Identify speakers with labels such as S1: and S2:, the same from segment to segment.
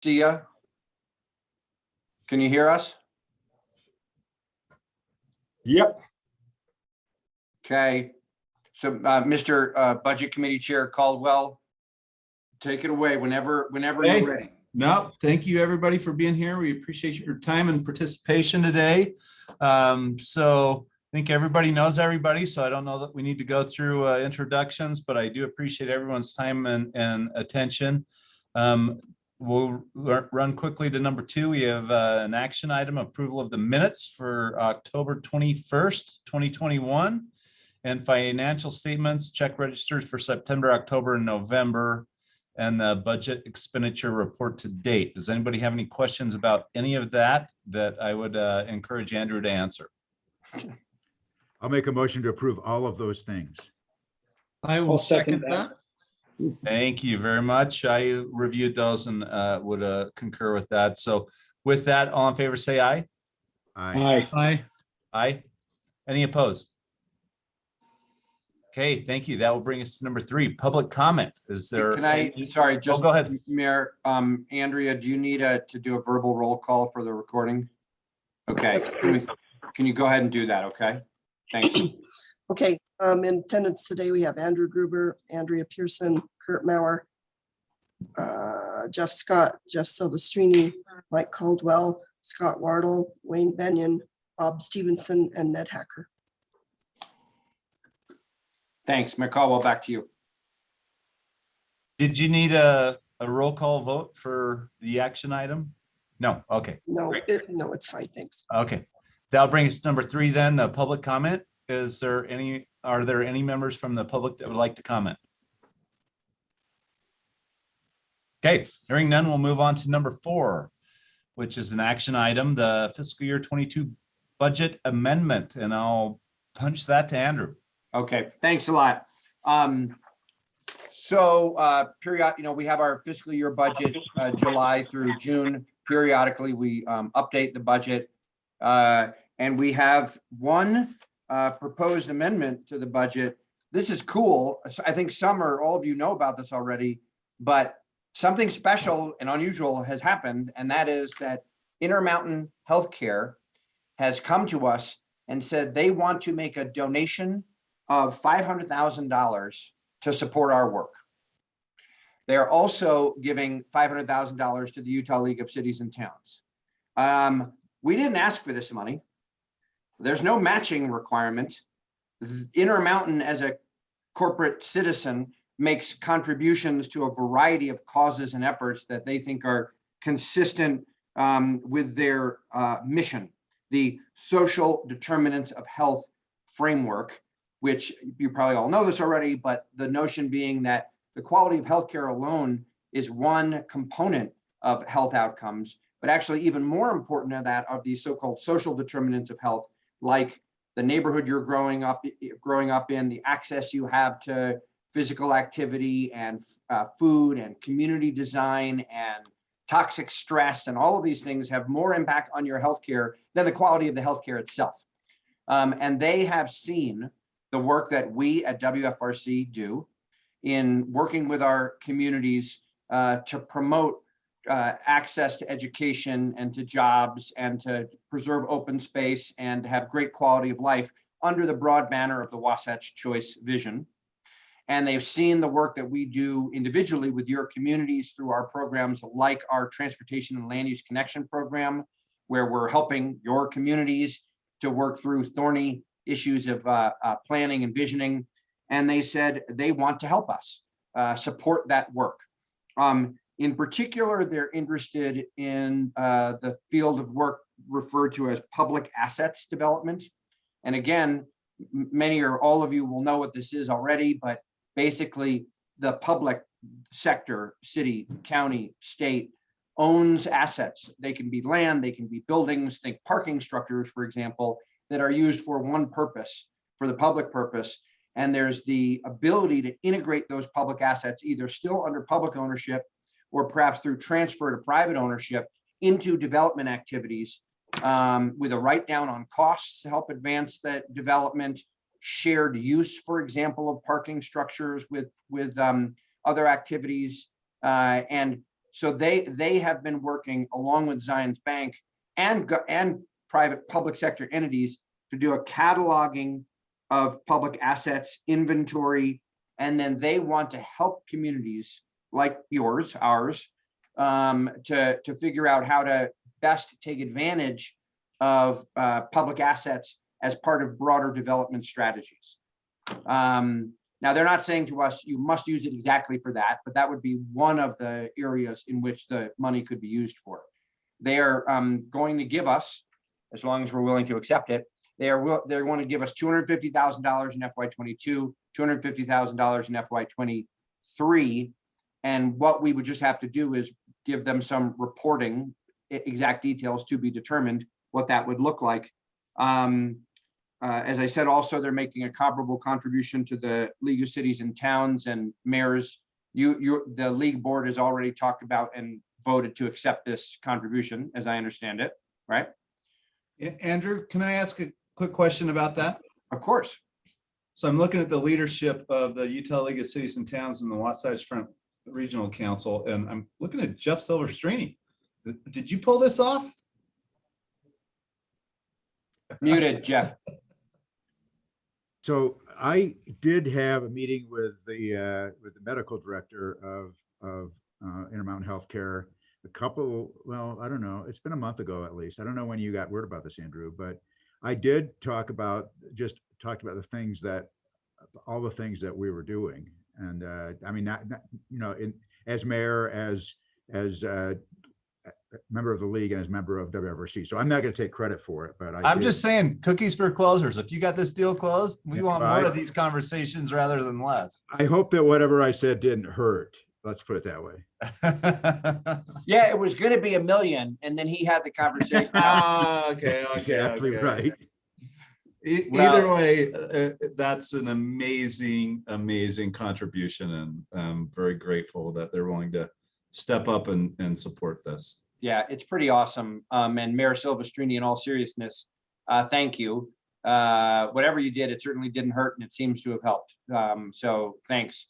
S1: See ya. Can you hear us?
S2: Yep.
S1: Okay. So, Mr. Budget Committee Chair Caldwell, take it away whenever
S2: Hey.
S1: you're ready.
S2: No, thank you everybody for being here. We appreciate your time and participation today. So I think everybody knows everybody, so I don't know that we need to go through introductions, but I do appreciate everyone's time and attention. We'll run quickly to number 2. We have an action item, approval of the minutes for October 21st, 2021, and financial statements, check registers for September, October, and November, and the budget expenditure report to date. Does anybody have any questions about any of that I would encourage Andrew to answer?
S3: I'll make a motion to approve all of those things.
S4: I will second that.
S2: Thank you very much. I reviewed those and would concur with that. So with that, all in favor, say aye.
S3: Aye.
S4: Aye.
S2: Aye. Any opposed? Okay, thank you. That will bring us to number 3, public comment. Is there?
S1: Can I, sorry, just
S2: go ahead.
S1: Mayor, Andrea, do you need to do a verbal roll call for the recording? Okay, can you go ahead and do that? Okay, thanks.
S5: Okay, in attendance today, we have Andrew Gruber, Andrea Pearson, Kurt Mauer, Jeff Scott, Jeff Silvestrini, Mike Caldwell, Scott Wardle, Wayne Benyon, Bob Stevenson, and Ned Hacker.
S1: Thanks, Mayor Caldwell, back to you.
S2: Did you need a roll call vote for the action item? No, okay.
S5: No,
S2: Great.
S5: no, it's fine, thanks.
S2: Okay, that'll bring us to number 3 then, the public comment. Are there any members from the public that would like to comment? Okay, hearing none, we'll move on to number 4, which is an action item, the fiscal year 22 budget amendment, and I'll punch that to Andrew.
S1: Okay, thanks a lot. Period, we have our fiscal year budget, July through June. Periodically, we update the budget, and we have one proposed amendment to the budget. This is cool. I think all of you know about this already, but something special and unusual has happened, and that is that Intermountain Healthcare has come to us and said they want to make a donation of $500,000 to support our work. They are also giving $500,000 to the Utah League of Cities and Towns. We didn't ask for this money. There's no matching requirement. Intermountain, as a corporate citizen, makes contributions to a variety of causes and efforts that they think are consistent with their mission, the social determinants of health framework, which you probably all know this already, but the notion being that the quality of healthcare alone is one component of health outcomes, but actually even more important than that are these so-called social determinants of health, like the neighborhood you're growing up in, the access you have to physical activity and food and community design and toxic stress, and all of these things have more impact on your healthcare than the quality of the healthcare itself. And they have seen the work that we at Wfrc do in working with our communities to promote access to education and to jobs and to preserve open space and have great quality of life under the broad banner of the Wasatch Choice vision. And they've seen the work that we do individually with your communities through our programs like our Transportation and Land Use Connection program, where we're helping your communities to work through thorny issues of planning and visioning. And they said they want to help us support that work. In particular, they're interested in the field of work referred to as public assets development. And again, many or all of you will know what this is already, but basically the public sector, city, county, state, owns assets. They can be land, they can be buildings, think parking structures, for example, that are used for one purpose, for the public purpose. And there's the ability to integrate those public assets, either still under public ownership or perhaps through transfer to private ownership, into development activities with a write down on costs to help advance that development, shared use, for example, of parking structures with other activities, and So they have been working along with Zions Bank and private public sector entities to do a cataloging of public assets inventory. And then they want to help communities like yours, ours, to figure out how to best take advantage of public assets as part of broader development strategies. Now, they're not saying to us, you must use it exactly for that, but that would be one of the areas in which the money could be used for. They are going to give us, as long as we're willing to accept it, they're going to give us $250,000 in FY22, $250,000 in FY23. And what we would just have to do is give them some reporting, exact details to be determined what that would look like. As I said, also, they're making a comparable contribution to the League of Cities and Towns and Mayors. The league board has already talked about and voted to accept this contribution, as I understand it, right?
S2: Andrew, can I ask a quick question about that?
S1: Of course.
S2: So I'm looking at the leadership of the Utah League of Cities and Towns and the Wasatch Front Regional Council, and I'm looking at Jeff Silverstreeny. Did you pull this off?
S1: Muted, Jeff.
S3: So I did have a meeting with the medical director of Intermountain Healthcare I don't know, it's been a month ago at least. I don't know when you got word about this, Andrew, but I did talked about the things all the things that we were doing. And I mean, not as mayor, as member of the league and as member of Wfrc. So I'm not going to take credit for it, but
S2: I'm just saying, cookies for closers. If you got this deal closed, we
S3: Yeah,
S2: want more of these conversations rather than less.
S3: I hope that whatever I said didn't hurt. Let's put it that way.
S1: Yeah, it was going to be $1 million, and then he had the conversation.
S2: Okay.
S3: Exactly right.
S2: Either way, that's an amazing contribution, and I'm very grateful that they're willing to step up and support this.
S1: Yeah, it's pretty awesome. And Mayor Silvestrini, in all seriousness, thank you. Whatever you did, it certainly didn't hurt, and it seems to have helped. So thanks.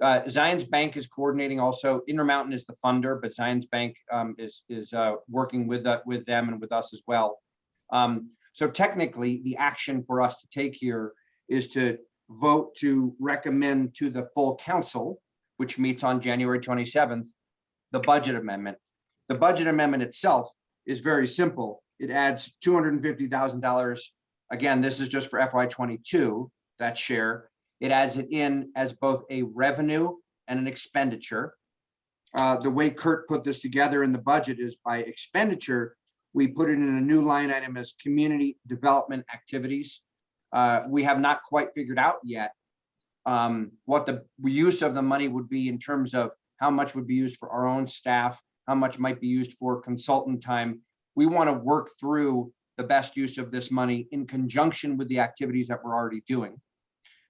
S1: Zions Bank is coordinating also. Intermountain is the funder, but Zions Bank is working with them and with us as well. So technically, the action for us to take here is to vote to recommend to the full council, which meets on January 27th, the budget amendment. The budget amendment itself is very simple. It adds $250,000. Again, this is just for FY22, that share. It adds it in as both a revenue and an expenditure. The way Kurt put this together in the budget is by expenditure, we put it in a new line item as community development activities. We have not quite figured out yet what the use of the money would be in terms of how much would be used for our own staff, how much might be used for consultant time. We want to work through the best use of this money in conjunction with the activities that we're already doing.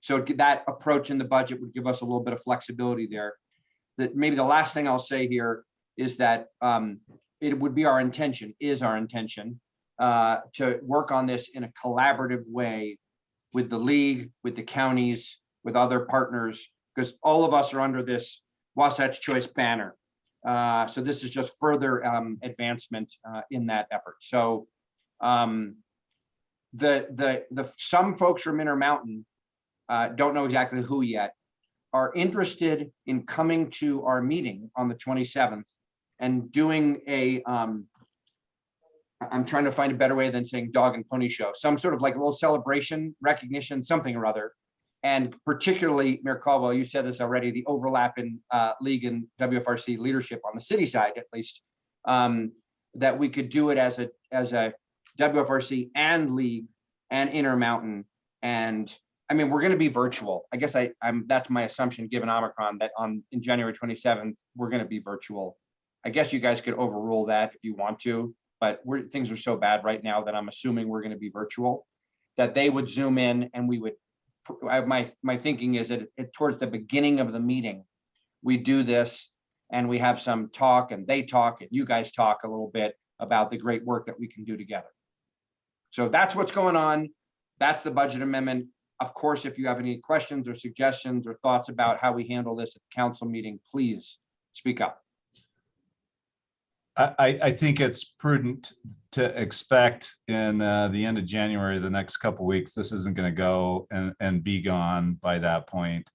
S1: So that approach in the budget would give us a little bit of flexibility there. That maybe the last thing I'll say here is that it would be our intention, to work on this in a collaborative way with the league, with the counties, with other partners, because all of us are under this Wasatch Choice banner. So this is just further advancement in that effort. So some folks from Intermountain, don't know exactly who yet, are interested in coming to our meeting on the 27th and doing a, I'm trying to find a better way than saying dog and pony show, some sort of like a little celebration, recognition, something or other. And particularly, Mayor Caldwell, you said this already, the overlap in league and WFRC leadership on the city side, at least, that we could do it as a WFRC and league and Intermountain. And I mean, we're going to be virtual. I guess that's my assumption, given Omicron, that in January 27th, we're going to be virtual. I guess you guys could overrule that if you want to, but things are so bad right now that I'm assuming we're going to be virtual, that they would Zoom in and we would, my thinking is that towards the beginning of the meeting, we do this and we have some talk and they talk and you guys talk a little bit about the great work that we can do together. So that's what's going on. That's the budget amendment. Of course, if you have any questions or suggestions or thoughts about how we handle this at the council meeting, please speak up.
S2: I think it's prudent to expect in the end of January, the next couple weeks, this isn't going to go and be gone by that point.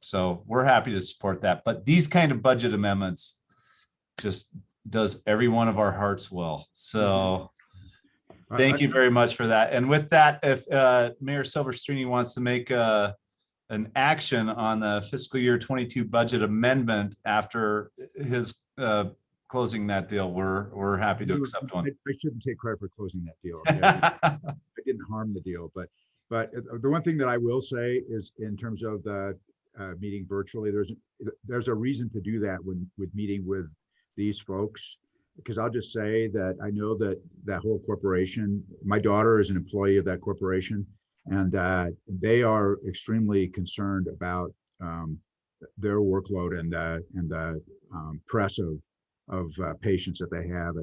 S2: So we're happy to support that. But these kind of budget amendments just does every one of our hearts well. So thank you very much for that. And with that, if Mayor Silvestrini wants to make an action on the fiscal year 22 budget amendment after his closing that deal, we're happy to accept one.
S3: I shouldn't take credit for closing that deal. I didn't harm the deal, but the one thing that I will say is in terms of the meeting virtually, there's a reason to do that with meeting with these folks, because I'll just say that I know that whole corporation, my daughter is an employee of that corporation, and they are extremely concerned about their workload and the press of patients that they have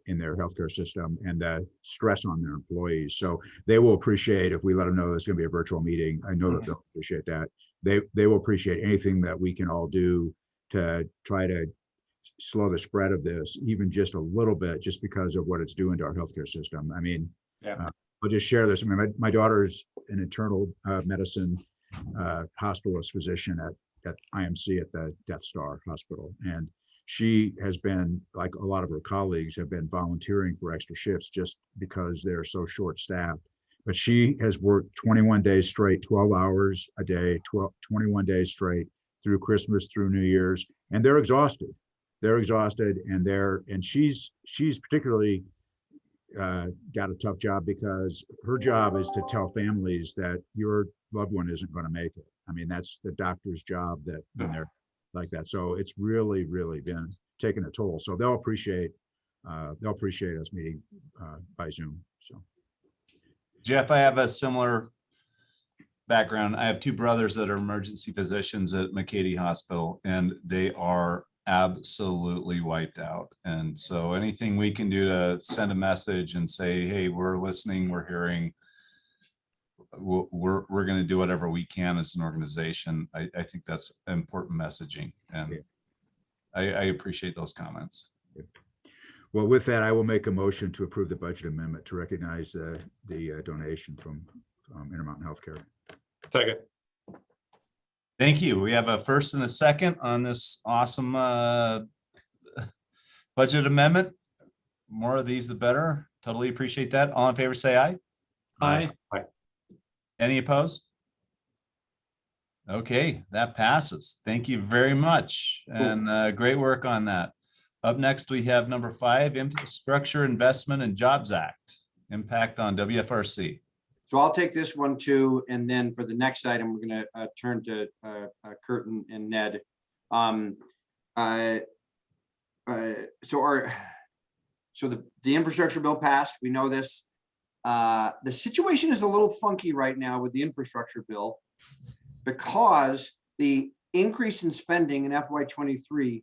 S3: in their healthcare system and the stress on their employees. So they will appreciate if we let them know there's going to be a virtual meeting. I know that they'll appreciate that. They will appreciate anything that we can all do to try to slow the spread of this, even just a little bit, just because of what it's doing to our healthcare system. I mean, I'll just share this. I mean, my daughter's an internal medicine hospitalist physician at IMC at the Death Star Hospital. And she has been, like a lot of her colleagues, have been volunteering for extra shifts just because they're so short-staffed. But she has worked 21 days straight, 12 hours a day, 21 days straight through Christmas, through New Year's, and they're exhausted. They're exhausted, and she's particularly got a tough job because her job is to tell families that your loved one isn't going to make it. I mean, that's the doctor's job that when they're like that. So it's really, really been taking a toll. So they'll appreciate us meeting by Zoom. So,
S2: Jeff, I have a similar background. I have two brothers that are emergency physicians at McCady Hospital, and they are absolutely wiped out. And so anything we can do to send a message and say, hey, we're listening, we're hearing, we're going to do whatever we can as an organization. I think that's important messaging, and I appreciate those comments.
S3: Well, with that, I will make a motion to approve the budget amendment to recognize the donation from Intermountain Healthcare.
S4: Second.
S2: Thank you. We have a first and a second on this awesome budget amendment. More of these, the better. Totally appreciate that. All in favor, say aye.
S4: Aye.
S2: Any opposed? Okay, that passes. Thank you very much. And great work on that. Up next, we have number 5, Infrastructure Investment and Jobs Act, impact on WFRC.
S1: So I'll take this one too, and then for the next item, we're going to turn to Kurt and Ned. So the infrastructure bill passed. We know this. The situation is a little funky right now with the infrastructure bill because the increase in spending in FY23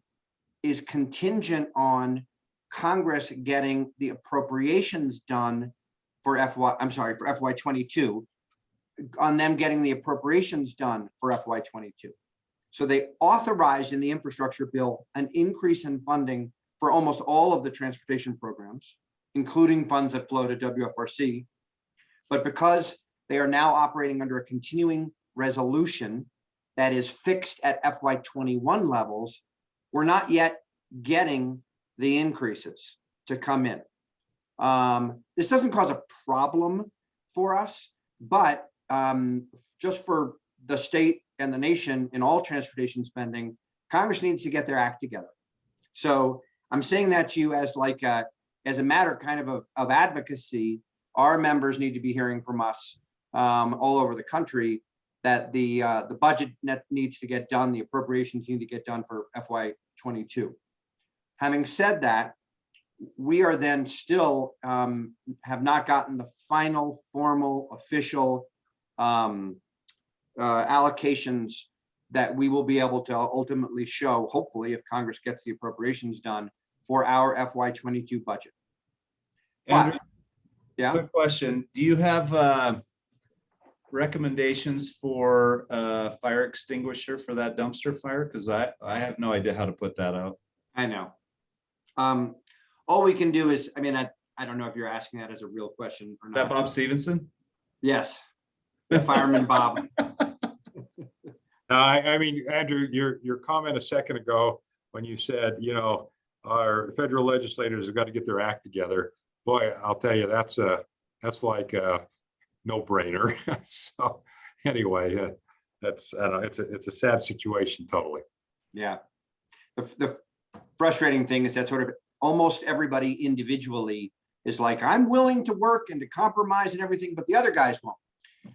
S1: is contingent on Congress getting the appropriations done for FY22, on them getting the appropriations done for FY22. So they authorized in the infrastructure bill an increase in funding for almost all of the transportation programs, including funds that flow to WFRC. But because they are now operating under a continuing resolution that is fixed at FY21 levels, we're not yet getting the increases to come in. This doesn't cause a problem for us, but just for the state and the nation in all transportation spending, Congress needs to get their act together. So I'm saying that to you as like as a matter kind of advocacy. Our members need to be hearing from us all over the country that the budget needs to get done, the appropriations need to get done for FY22. Having said that, we are then still have not gotten the final formal official allocations that we will be able to ultimately show, hopefully, if Congress gets the appropriations done for our FY22 budget.
S2: Andrew,
S1: But, yeah.
S2: quick question. Do you have recommendations for fire extinguisher for that dumpster fire? Because I have no idea how to put that out.
S1: I know. All we can do is, I mean, I don't know if you're asking that as a real question or
S2: That
S1: not.
S2: Bob Stevenson?
S1: Yes, Fireman Bob.
S6: I mean, Andrew, your comment a second ago, when you said, you know, our federal legislators have got to get their act together. Boy, I'll tell you, that's like a no-brainer. So anyway, that's, I don't know, it's a sad situation, totally.
S1: Yeah. The frustrating thing is that sort of almost everybody individually is like, I'm willing to work and to compromise and everything, but the other guys won't.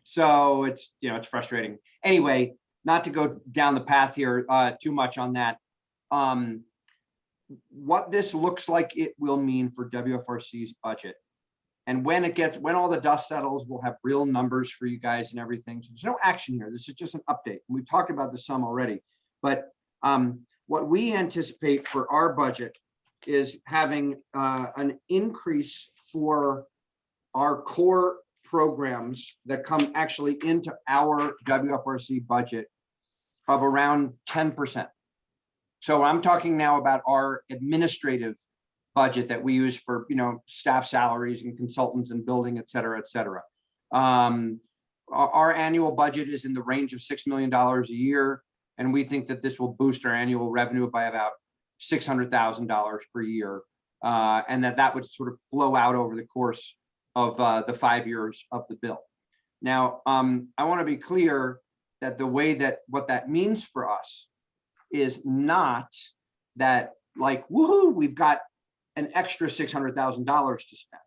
S1: So it's, you know, it's frustrating. Anyway, not to go down the path here too much on that. What this looks like it will mean for WFRC's budget. And when all the dust settles, we'll have real numbers for you guys and everything. So there's no action here. This is just an update. We've talked about this some already, but what we anticipate for our budget is having an increase for our core programs that come actually into our WFRC budget of around 10%. So I'm talking now about our administrative budget that we use for, you know, staff salaries and consultants and building, et cetera, et cetera. Our annual budget is in the range of $6 million a year. And we think that this will boost our annual revenue by about $600,000 per year. And that would sort of flow out over the course of the 5 years of the bill. Now, I want to be clear that the way that what that means for us is not that like, woohoo, we've got an extra $600,000 to spend.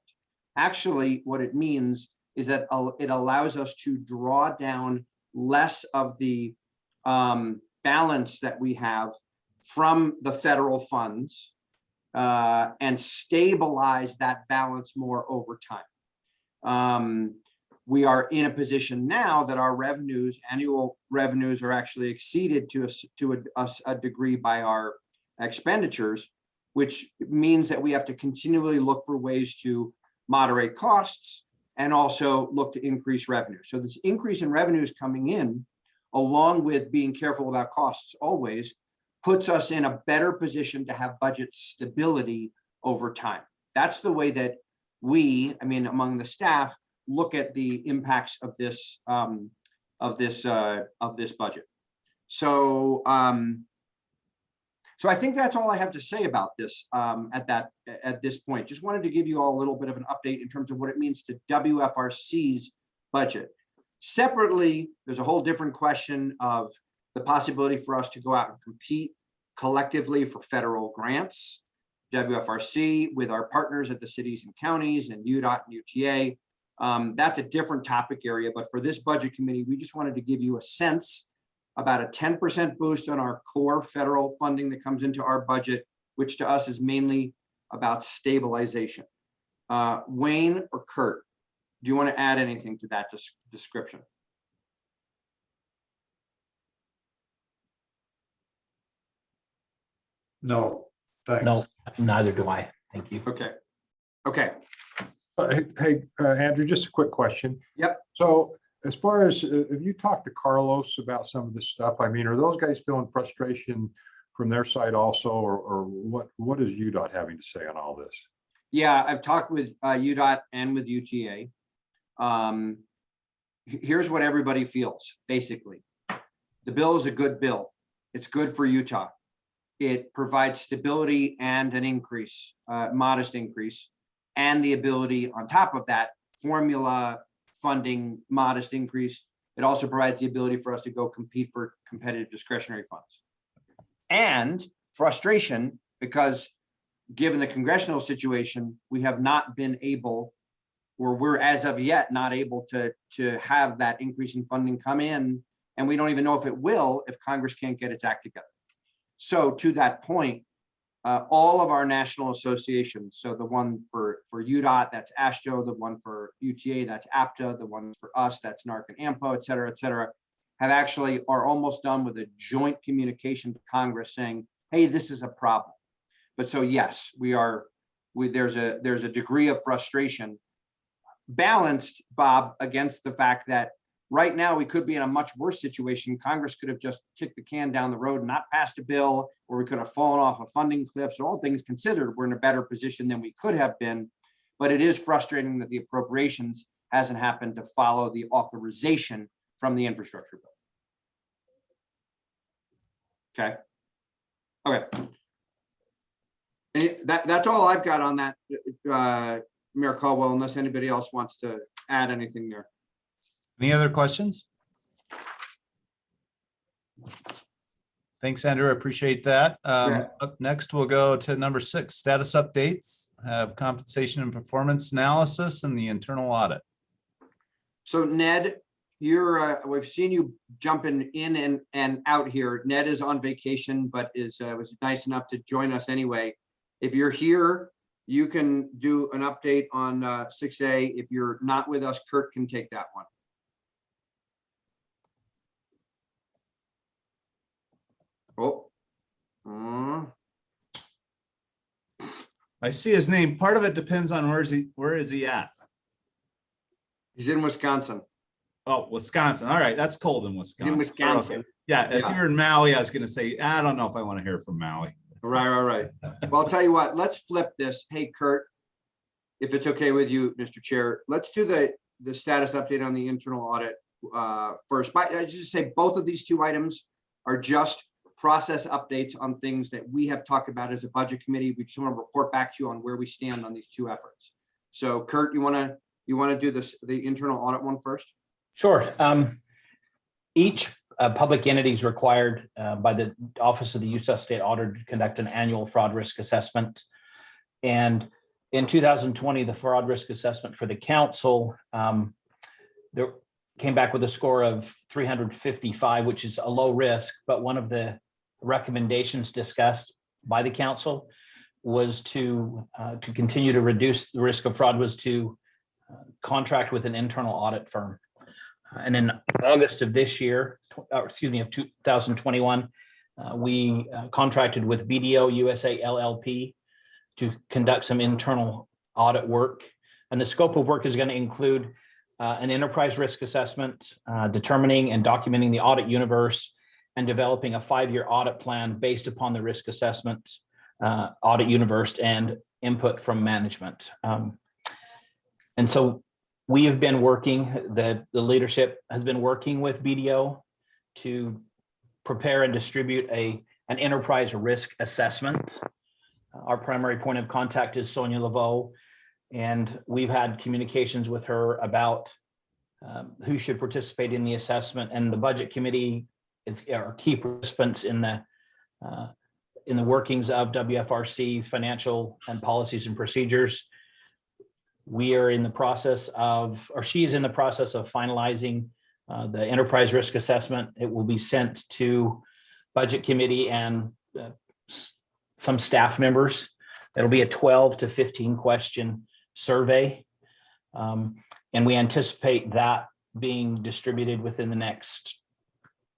S1: Actually, what it means is that it allows us to draw down less of the balance that we have from the federal funds and stabilize that balance more over time. We are in a position now that our annual revenues are actually exceeded to a degree by our expenditures, which means that we have to continually look for ways to moderate costs and also look to increase revenue. So this increase in revenues coming in, along with being careful about costs always, puts us in a better position to have budget stability over time. That's the way that we, I mean, among the staff, look at the impacts of this budget. So I think that's all I have to say about this at this point. Just wanted to give you all a little bit of an update in terms of what it means to WFRC's budget. Separately, there's a whole different question of the possibility for us to go out and compete collectively for federal grants, WFRC with our partners at the cities and counties and UDOT and UTA. That's a different topic area, but for this budget committee, we just wanted to give you a sense about a 10% boost on our core federal funding that comes into our budget, which to us is mainly about stabilization. Wayne or Kurt, do you want to add anything to that description?
S2: No, thanks.
S7: No, neither do I. Thank you.
S1: Okay. Okay.
S6: Hey, Andrew, just a quick question.
S1: Yep.
S6: So as far as, have you talked to Carlos about some of this stuff? I mean, are those guys feeling frustration from their side also, or what is UDOT having to say on all this?
S1: Yeah, I've talked with UDOT and with UTA. Here's what everybody feels, basically. The bill is a good bill. It's good for Utah. It provides stability and an increase, modest increase, and the ability on top of that, formula funding, modest increase. It also provides the ability for us to go compete for competitive discretionary funds. And frustration, because given the congressional situation, we have not been able, or we're as of yet not able to have that increase in funding come in. And we don't even know if it will, if Congress can't get its act together. So to that point, all of our national associations, so the one for UDOT, that's AASHTO, the one for UTA, that's APTA, the one for us, that's NARC and AMPO, et cetera, have actually are almost done with a joint communication to Congress saying, hey, this is a problem. But so yes, there's a degree of frustration balanced, Bob, against the fact that right now we could be in a much worse situation. Congress could have just kicked the can down the road and not passed a bill, or we could have fallen off a funding cliff. So all things considered, we're in a better position than we could have been. But it is frustrating that the appropriations hasn't happened to follow the authorization from the infrastructure bill. Okay. Okay. And that's all I've got on that, Mayor Caldwell, unless anybody else wants to add anything there.
S2: Any other questions? Thanks, Andrew. I appreciate that.
S1: Yeah.
S2: Up next, we'll go to number 6, status updates, compensation and performance analysis, and the internal audit.
S1: So Ned, you're, we've seen you jumping in and out here. Ned is on vacation, but was nice enough to join us anyway. If you're here, you can do an update on 6A. If you're not with us, Kurt can take that one. Oh.
S2: I see his name. Part of it depends on where is he at?
S1: He's in Wisconsin.
S2: Oh, Wisconsin. All right, that's cold in
S1: He's
S2: Wisconsin.
S1: in Wisconsin.
S2: Yeah, if
S1: Yeah.
S2: you're in Maui, I was going to say, I don't know if I want to hear from Maui.
S1: Right. Well, I'll tell you what, let's flip this. Hey, Kurt, if it's okay with you, Mr. Chair, let's do the status update on the internal audit first. But I just say both of these two items are just process updates on things that we have talked about as a budget committee. We just want to report back to you on where we stand on these two efforts. So Kurt, you want to do the internal audit one first?
S7: Sure. Each public entity is required by the Office of the Utah State Auditor to conduct an annual fraud risk assessment. And in 2020, the fraud risk assessment for the council there came back with a score of 355, which is a low risk. But one of the recommendations discussed by the council was to continue to reduce the risk of fraud was to contract with an internal audit firm. And in August of this year, of 2021, we contracted with BDO USA LLP to conduct some internal audit work. And the scope of work is going to include an enterprise risk assessment, determining and documenting the audit universe, and developing a 5-year audit plan based upon the risk assessment, audit universe, and input from management. And so we have been working, the leadership has been working with BDO to prepare and distribute an enterprise risk assessment. Our primary point of contact is Sonia Laveau, and we've had communications with her about who should participate in the assessment, and the budget committee are key participants in the workings of WFRC's financial and policies and procedures. We are in the process of, or she's in the process of finalizing the enterprise risk assessment. It will be sent to budget committee and some staff members. It'll be a 12 to 15 question survey. And we anticipate that being distributed within the next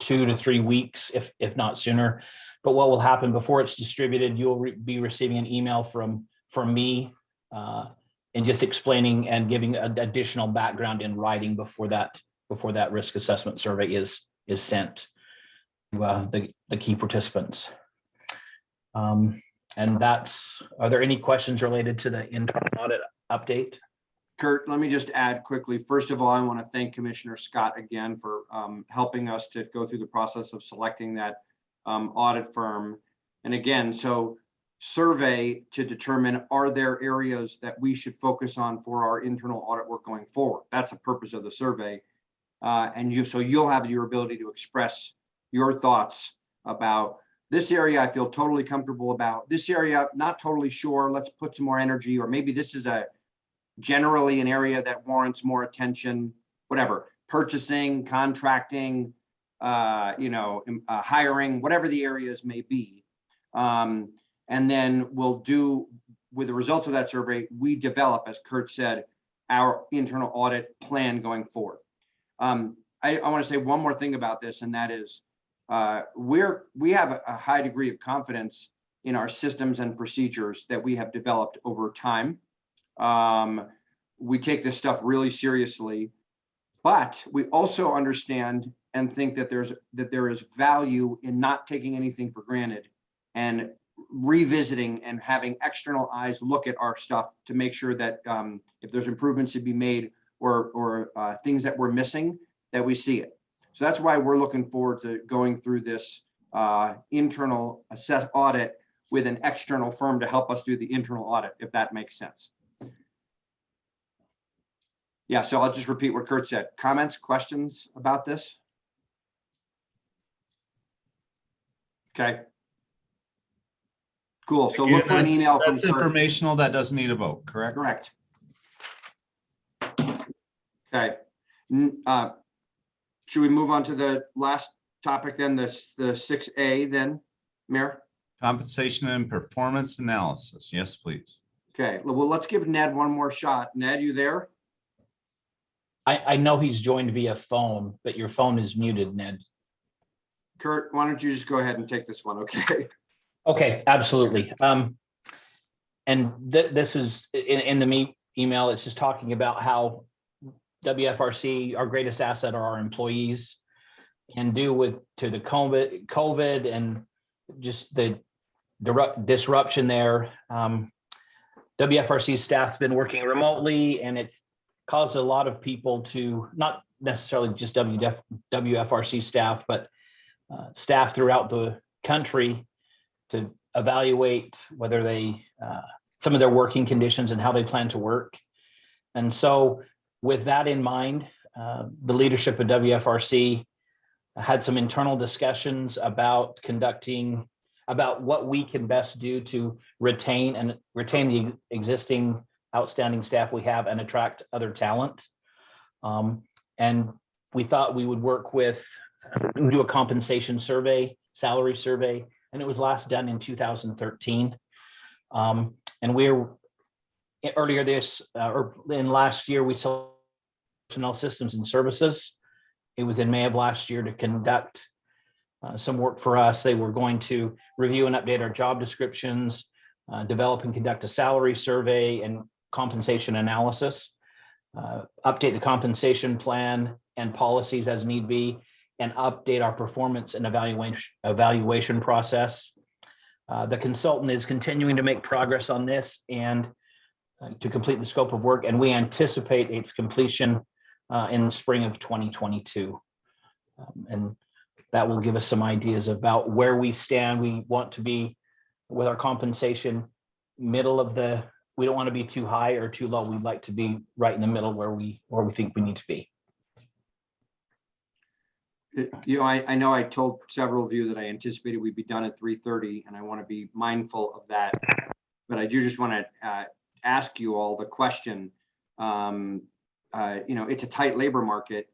S7: 2 to 3 weeks, if not sooner. But what will happen before it's distributed, you'll be receiving an email from me and just explaining and giving additional background in writing before that risk assessment survey is sent to the key participants. And are there any questions related to the internal audit update?
S1: Kurt, let me just add quickly. First of all, I want to thank Commissioner Scott again for helping us to go through the process of selecting that audit firm. And again, so survey to determine, are there areas that we should focus on for our internal audit work going forward? That's the purpose of the survey. So you'll have your ability to express your thoughts about this area. I feel totally comfortable about this area, not totally sure. Let's put some more energy, or maybe this is generally an area that warrants more attention, whatever, purchasing, contracting, hiring, whatever the areas may be. And then we'll do, with the results of that survey, we develop, as Kurt said, our internal audit plan going forward. I want to say one more thing about this, and that is we have a high degree of confidence in our systems and procedures that we have developed over time. We take this stuff really seriously. But we also understand and think that there is value in not taking anything for granted and revisiting and having external eyes look at our stuff to make sure that if there's improvements to be made or things that we're missing, that we see it. So that's why we're looking forward to going through this internal audit with an external firm to help us do the internal audit, if that makes sense. Yeah, so I'll just repeat what Kurt said. Comments, questions about this? Okay. Cool. So look for an email from
S2: That's
S1: Kurt.
S2: informational. That doesn't need a vote, correct?
S1: Correct. Okay. Should we move on to the last topic then, the 6A then, Mayor?
S2: Compensation and performance analysis. Yes, please.
S1: Okay, well, let's give Ned one more shot. Ned, you there?
S7: I know he's joined via phone, but your phone is muted, Ned.
S1: Kurt, why don't you just go ahead and take this one, okay?
S7: Okay, absolutely. And this is in the email, it's just talking about how WFRC, our greatest asset are our employees, and due to the COVID and just the disruption there. WFRC staff's been working remotely, and it's caused a lot of people to, not necessarily just WFRC staff, but staff throughout the country to evaluate whether they, some of their working conditions and how they plan to work. And so with that in mind, the leadership of WFRC had some internal discussions about what we can best do to retain the existing outstanding staff we have and attract other talent. And we thought we would work with, do a compensation survey, salary survey, and it was last done in 2013. And earlier or in last year, we saw personnel systems and services. It was in May of last year to conduct some work for us. They were going to review and update our job descriptions, develop and conduct a salary survey and compensation analysis, update the compensation plan and policies as need be, and update our performance and evaluation process. The consultant is continuing to make progress on this and to complete the scope of work, and we anticipate its completion in the spring of 2022. And that will give us some ideas about where we stand. We want to be with our compensation we don't want to be too high or too low. We'd like to be right in the middle where we think we need to be.
S1: You know, I know I told several of you that I anticipated we'd be done at 3:30, and I want to be mindful of that. But I do just want to ask you all the question. You know, it's a tight labor market,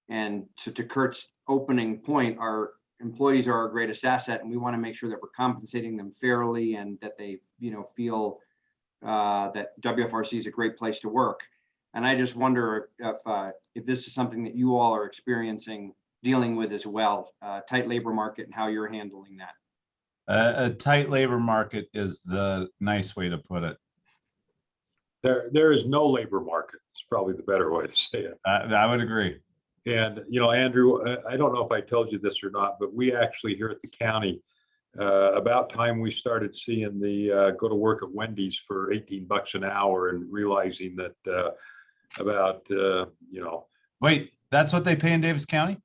S1: and to Kurt's opening point, our employees are our greatest asset, and we want to make sure that we're compensating them fairly and that they, you know, feel that WFRC is a great place to work. And I just wonder if this is something that you all are dealing with as well, tight labor market and how you're handling that.
S2: A tight labor market is the nice way to put it.
S6: There is no labor market. It's probably the better way to say it.
S2: I would agree.
S6: And, you know, Andrew, I don't know if I told you this or not, but we actually here at the county, about time we started seeing the go to work at Wendy's for $18 an hour and realizing that you know.
S2: Wait, that's what they pay in Davis County?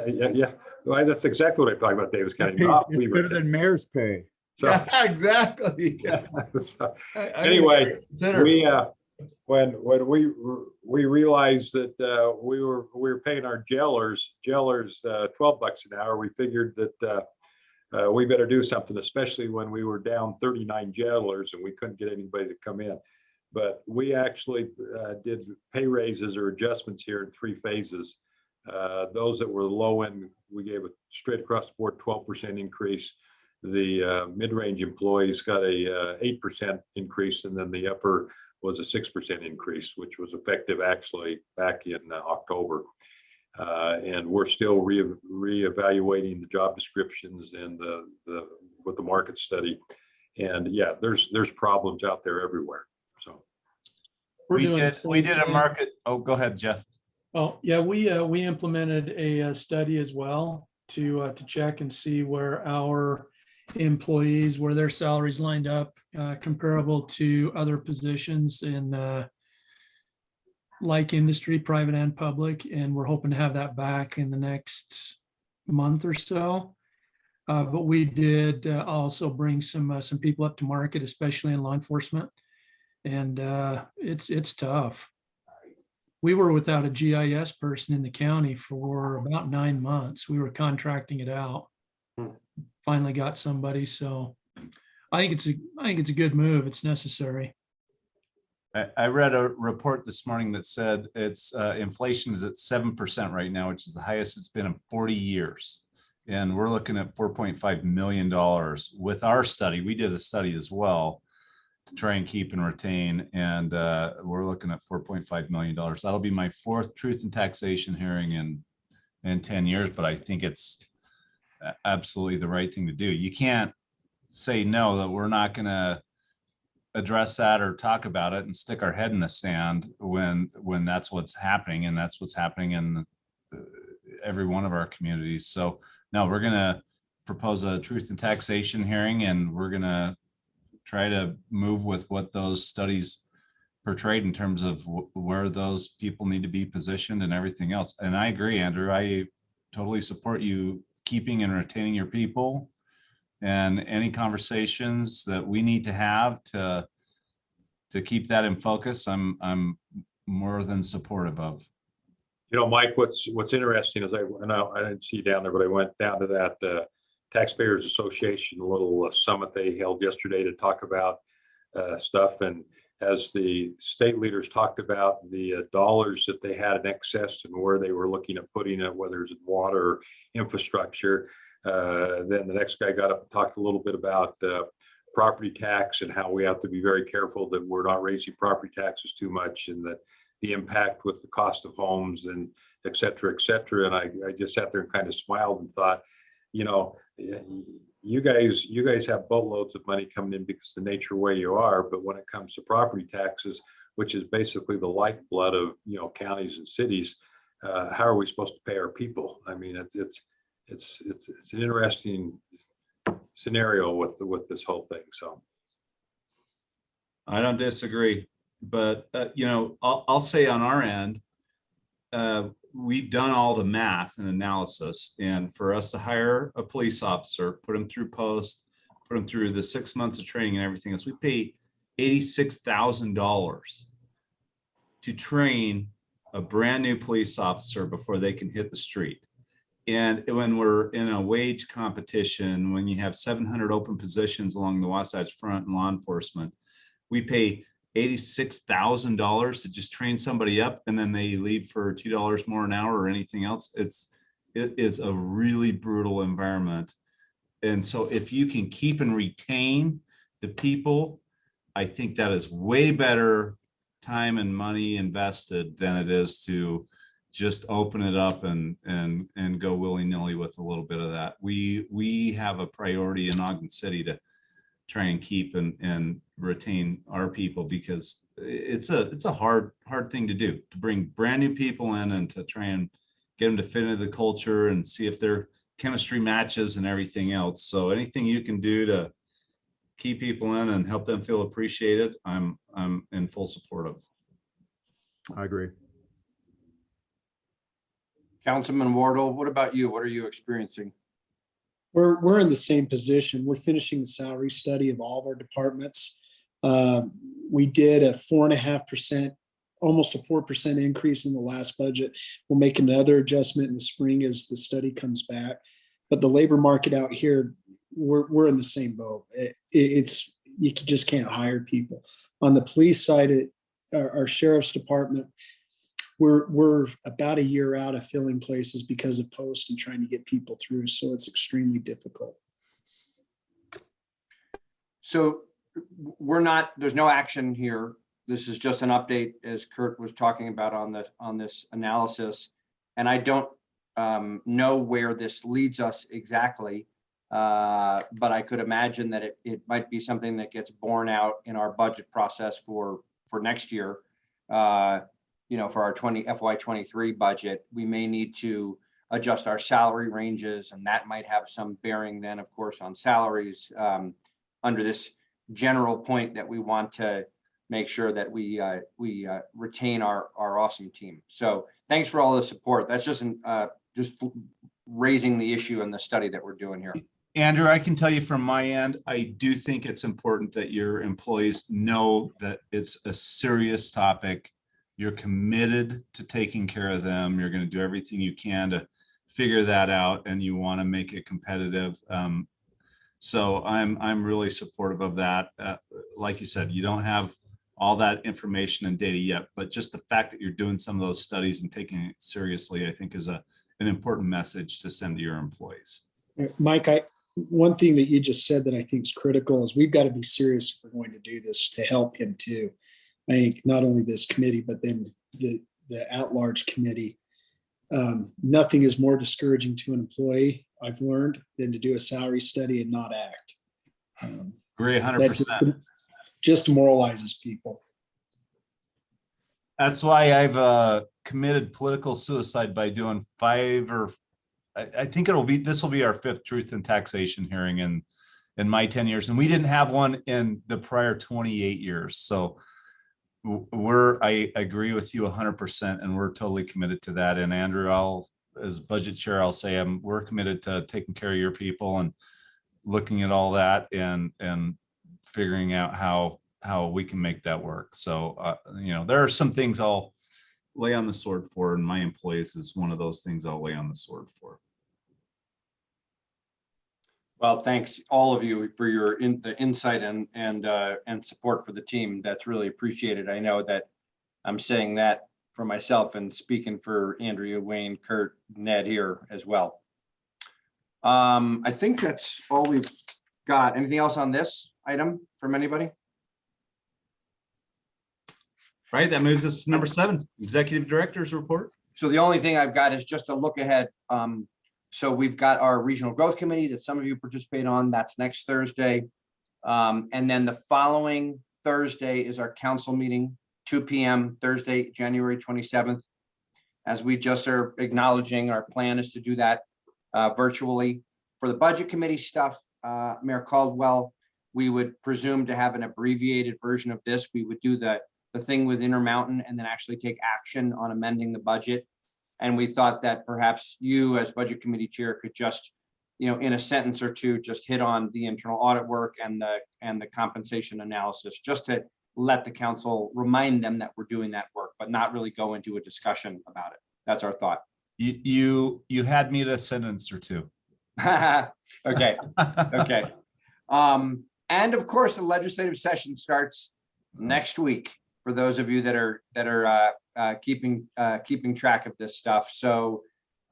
S6: Yeah. Well, that's exactly what I'm talking about, Davis County.
S3: It's better than mayor's pay.
S6: So,
S2: Yeah, exactly.
S6: so anyway, when we realized that we were paying our jailers $12 an hour, we figured that we better do something, especially when we were down 39 jailers and we couldn't get anybody to come in. But we actually did pay raises or adjustments here in 3 phases. Those that were low end, we gave a straight across the board 12% increase. The mid-range employees got a 8% increase, and then the upper was a 6% increase, which was effective actually back in October. And we're still reevaluating the job descriptions and with the market study. And yeah, there's problems out there everywhere. So
S2: We did a market. Oh, go ahead, Jeff.
S4: Oh, yeah, we implemented a study as well to check and see where our employees, where their salaries lined up, comparable to other positions in like industry, private and public, and we're hoping to have that back in the next month or so. But we did also bring some people up to market, especially in law enforcement, and it's tough. We were without a GIS person in the county for about 9 months. We were contracting it out. Finally got somebody, so I think it's a good move. It's necessary.
S2: I read a report this morning that said it's inflation is at 7% right now, which is the highest it's been in 40 years. And we're looking at $4.5 million with our study. We did a study as well to try and keep and retain. And we're looking at $4.5 million. That'll be my 4th truth and taxation hearing in 10 years, but I think it's absolutely the right thing to do. You can't say no, that we're not going to address that or talk about it and stick our head in the sand when that's what's happening. And that's what's happening in every one of our communities. So no, we're going to propose a truth and taxation hearing, and we're going to try to move with what those studies portrayed in terms of where those people need to be positioned and everything else. And I agree, Andrew, I totally support you keeping and retaining your people, and any conversations that we need to have to keep that in focus, I'm more than supportive of.
S6: You know, Mike, what's interesting is I didn't see you down there, but I went down to that Taxpayers Association little summit they held yesterday to talk about stuff. And as the state leaders talked about the dollars that they had in excess and where they were looking at putting it, whether it's water or infrastructure, then the next guy got up and talked a little bit about property tax and how we have to be very careful that we're not raising property taxes too much, and that the impact with the cost of homes and et cetera, et cetera. And I just sat there and kind of smiled and thought, you know, you guys have boatloads of money coming in because of the nature where you are. But when it comes to property taxes, which is basically the lifeblood of, you know, counties and cities, how are we supposed to pay our people? I mean, it's an interesting scenario with this whole thing. So
S2: I don't disagree, but you know, I'll say on our end, we've done all the math and analysis, and for us to hire a police officer, put them through post, put them through the 6 months of training and everything else, we pay $86,000 to train a brand new police officer before they can hit the street. And when we're in a wage competition, when you have 700 open positions along the Wasatch Front in law enforcement, we pay $86,000 to just train somebody up, and then they leave for $2 more an hour or anything else. It is a really brutal environment. And so if you can keep and retain the people, I think that is way better time and money invested than it is to just open it up and go willy-nilly with a little bit of that. We have a priority in Ogden City to try and keep and retain our people, because it's a hard thing to do, to bring brand new people in and to try and get them to fit into the culture and see if their chemistry matches and everything else. So anything you can do to keep people in and help them feel appreciated, I'm in full support of.
S3: I agree.
S1: Councilman Wardle, what about you? What are you experiencing?
S4: We're in the same position. We're finishing the salary study of all of our departments. We did a 4.5%, almost a 4% increase in the last budget. We'll make another adjustment in the spring as the study comes back. But the labor market out here, we're in the same boat. It's you just can't hire people. On the police side, our sheriff's department, we're about a year out of filling places because of post and trying to get people through. So it's extremely difficult.
S1: So there's no action here. This is just an update, as Kurt was talking about on this analysis. And I don't know where this leads us exactly, but I could imagine that it might be something that gets borne out in our budget process for next year. for our FY23 budget, we may need to adjust our salary ranges, and that might have some bearing then, of course, on salaries, under this general point that we want to make sure that we retain our awesome team. So thanks for all the support. That's just raising the issue in the study that we're doing here.
S2: Andrew, I can tell you from my end, I do think it's important that your employees know that it's a serious topic. You're committed to taking care of them. You're going to do everything you can to figure that out, and you want to make it competitive. So I'm really supportive of that. Like you said, you don't have all that information and data yet, but just the fact that you're doing some of those studies and taking it seriously, I think is an important message to send to your employees.
S8: Mike, one thing that you just said that I think is critical is we've got to be serious if we're going to do this to help him too. I think not only this committee, but then the at-large committee. Nothing is more discouraging to an employee, I've learned, than to do a salary study and not act.
S2: Agree 100%.
S8: Just demoralizes people.
S2: That's why I've committed political suicide by doing I think this will be our 5th truth and taxation hearing in my 10 years. And we didn't have one in the prior 28 years. So I agree with you 100%, and we're totally committed to that. And Andrew, as budget chair, I'll say we're committed to taking care of your people and looking at all that and figuring out how we can make that work. So, there are some things I'll lay on the sword for, and my employees is one of those things I'll lay on the sword for.
S1: Well, thanks all of you for the insight and support for the team. That's really appreciated. I know that I'm saying that for myself and speaking for Andrea, Wayne, Kurt, Ned here as well. I think that's all we've got. Anything else on this item from anybody?
S2: Right, that moves us to number 7, Executive Director's Report.
S1: So the only thing I've got is just a look ahead. So we've got our Regional Growth Committee that some of you participate on. That's next Thursday. And then the following Thursday is our council meeting, 2 p.m. Thursday, January 27th. As we just are acknowledging, our plan is to do that virtually. For the Budget Committee stuff, Mayor Caldwell, we would presume to have an abbreviated version of this. We would do the thing with Intermountain and then actually take action on amending the budget. And we thought that perhaps you as Budget Committee Chair could just, in a sentence or two, just hit on the internal audit work and the compensation analysis, just to let the council remind them that we're doing that work, but not really go into a discussion about it. That's our thought.
S2: You had me at a sentence or two.
S1: Okay. Okay. And of course, the legislative session starts next week for those of you that are keeping track of this stuff. So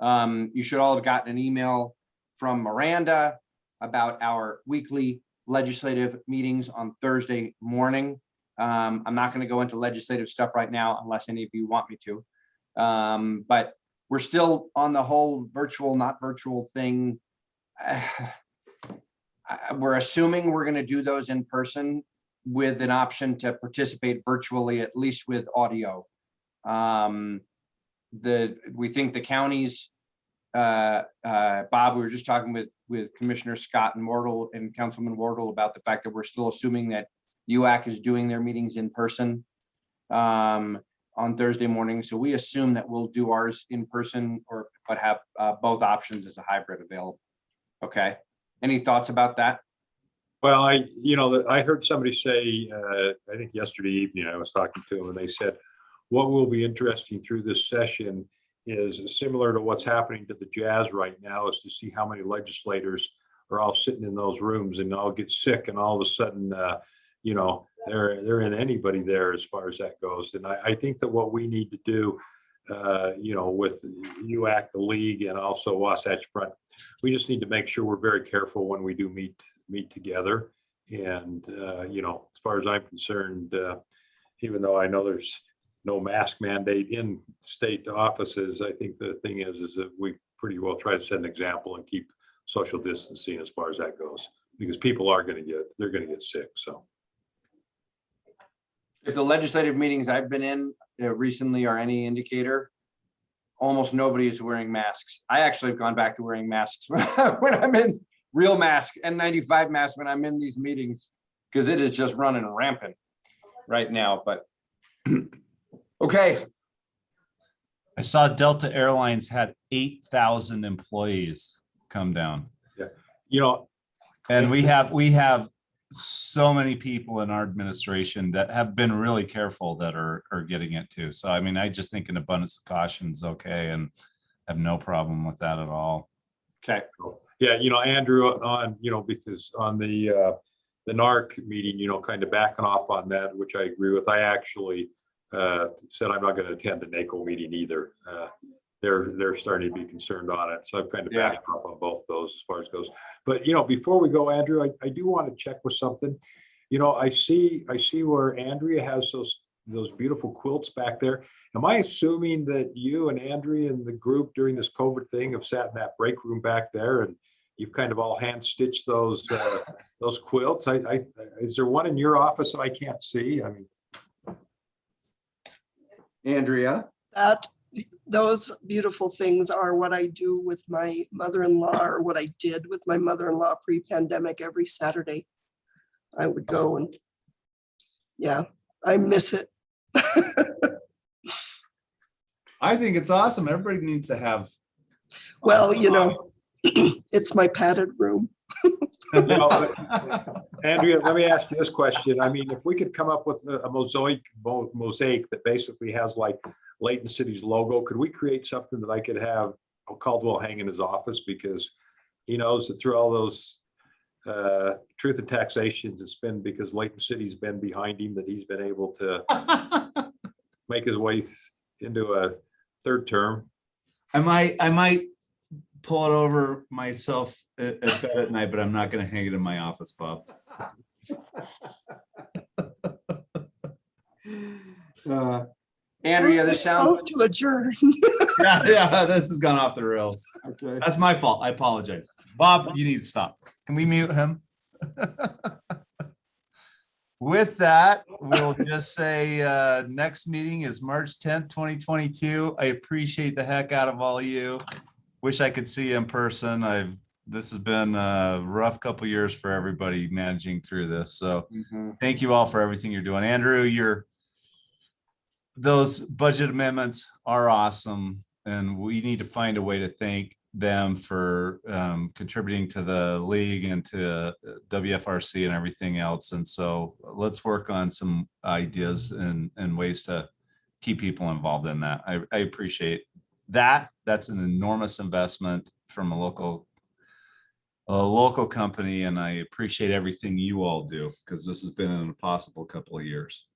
S1: you should all have gotten an email from Miranda about our weekly legislative meetings on Thursday morning. I'm not going to go into legislative stuff right now unless any of you want me to. But we're still on the whole virtual, not virtual thing. We're assuming we're going to do those in person with an option to participate virtually, at least with audio. We think the counties, Bob, we were just talking with Commissioner Scott and Wardle and Councilman Wardle about the fact that we're still assuming that UAC is doing their meetings in person on Thursday morning. So we assume that we'll do ours in person but have both options as a hybrid available. Okay. Any thoughts about that?
S6: Well, I heard somebody say, I think yesterday evening, I was talking to them and they said, what will be interesting through this session is similar to what's happening to the jazz right now, is to see how many legislators are all sitting in those rooms and all get sick and all of a sudden, there ain't anybody there as far as that goes. And I think that what we need to do, with UAC, the league, and also Wasatch Front, we just need to make sure we're very careful when we do meet together. And, as far as I'm concerned, even though I know there's no mask mandate in state offices, I think the thing is that we pretty well try to set an example and keep social distancing as far as that goes, because people are going to get sick. So.
S1: If the legislative meetings I've been in recently are any indicator, almost nobody is wearing masks. I actually have gone back to wearing masks when I'm in real mask, N95 mask when I'm in these meetings, because it is just running rampant right now, but okay.
S2: I saw Delta Airlines had 8,000 employees come down.
S6: You know,
S2: And we have so many people in our administration that have been really careful that are getting it too. So, I mean, I just think an abundance of caution is okay and have no problem with that at all.
S1: Okay.
S6: yeah, you know, Andrew, on, you know, because on the NARC meeting, you know, kind of backing off on that, which I agree with. I actually said I'm not going to attend the NACO meeting either. They're starting to be concerned on it. So I'm kind of backing off on both those as far as goes. But, you know, before we go, Andrew, I do want to check with something. You know, I see where Andrea has those beautiful quilts back there. Am I assuming that you and Andrea and the group during this COVID thing have sat in that break room back there and you've kind of all hand stitched those quilts? Is there one in your office that I can't see? I mean,
S1: Andrea?
S5: Those beautiful things are what I do with my mother-in-law, or what I did with my mother-in-law pre-pandemic. Every Saturday I would go, and yeah, I miss it.
S2: I think it's awesome. Everybody needs to have.
S5: Well, you know, it's my padded room.
S6: you know, Andrea, let me ask you this question. I mean, if we could come up with a mosaic that basically has like Layton City's logo, could we create something that I could have Caldwell hang in his office, because he knows that through all those truth and taxations, it's been because Layton City's been behind him that he's been able to make his way into a third term.
S2: I might pull it over myself at bed at night, but I'm not going to hang it in my office, Bob.
S1: Andrea, this sounds
S5: To adjourn.
S2: Yeah, this has gone off the rails.
S1: okay.
S2: That's my fault. I apologize. Bob, you need to stop. Can we mute him? With that, we'll just say next meeting is March 10th, 2022. I appreciate the heck out of all of you. Wish I could see you in person. This has been a rough couple years for everybody managing through this. So thank you all for everything you're doing. Andrew, those budget amendments are awesome, and we need to find a way to thank them for contributing to the league and to WFRC and everything else. And so let's work on some ideas and ways to keep people involved in that. I appreciate that. That's an enormous investment from a local company, and I appreciate everything you all do, because this has been an impossible couple of years.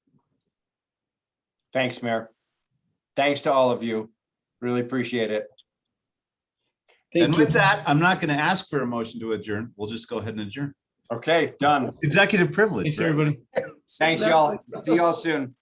S1: Thanks, Mayor. Thanks to all of you. Really appreciate it.
S2: And
S8: Thank you.
S2: with that, I'm not going to ask for a motion to adjourn. We'll just go ahead and adjourn.
S1: Okay, done.
S2: Executive privilege.
S4: Thanks,
S2: right?
S4: everybody.
S1: Thanks, y'all. See y'all soon.